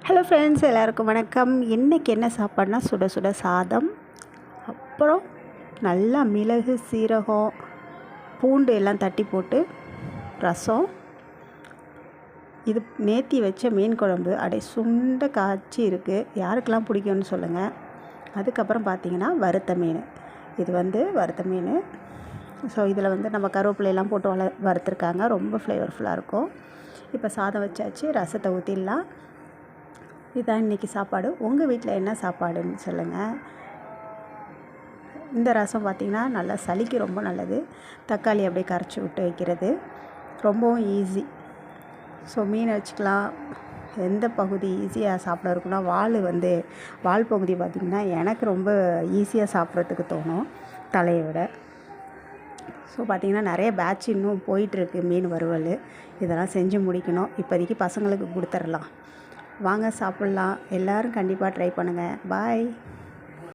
Hello friends, எல்லாருக்கும் வணக்கம். இன்றைக்கி என்ன சாப்பாடுனா சுட சுட சாதம், அப்புறம் நல்லா மிளகு, சீரகம், பூண்டு எல்லாம் தட்டி போட்டு ரசம். இது நேத்தி வச்ச மீன் குழம்பு அப்படியே சுண்ட காய்ச்சி இருக்குது. யாருக்கெல்லாம் பிடிக்கும்னு சொல்லுங்கள். அதுக்கப்புறம் பார்த்திங்கன்னா வறுத்த மீன். இது வறுத்த மீன். ஸோ இதில் நம்ம கருவேப்பிலையெல்லாம் போட்டு வறுத்துருக்காங்க. ரொம்ப ஃப்ளேவர்ஃபுல்லாக இருக்கும். இப்போ சாதம் வச்சாச்சு, ரசத்தை ஊற்றிடலாம். இதுதான் இன்றைக்கி சாப்பாடு. உங்கள் வீட்டில் என்ன சாப்பாடுன்னு சொல்லுங்கள். இந்த ரசம் பார்த்திங்கன்னா நல்லா சளிக்கு ரொம்ப நல்லது. தக்காளி அப்படியே கரைச்சி விட்டு வைக்கிறது ரொம்பவும் ஈஸி. ஸோ மீன் வச்சுக்கலாம். எந்த பகுதி ஈஸியாக சாப்பிட இருக்குன்னா வால் பகுதி பார்த்திங்கன்னா எனக்கு ரொம்ப ஈஸியாக சாப்பிட்றதுக்கு தோணும் தலையை விட. ஸோ பார்த்திங்கன்னா நிறைய பேட்ச் இன்னும் போயிட்டுருக்கு. மீன் வறுவல் இதெல்லாம் செஞ்சு முடிக்கணும். இப்போதைக்கு பசங்களுக்கு கொடுத்துடலாம். வாங்க சாப்பிட்லாம். எல்லோரும் கண்டிப்பாக ட்ரை பண்ணுங்கள். பாய்.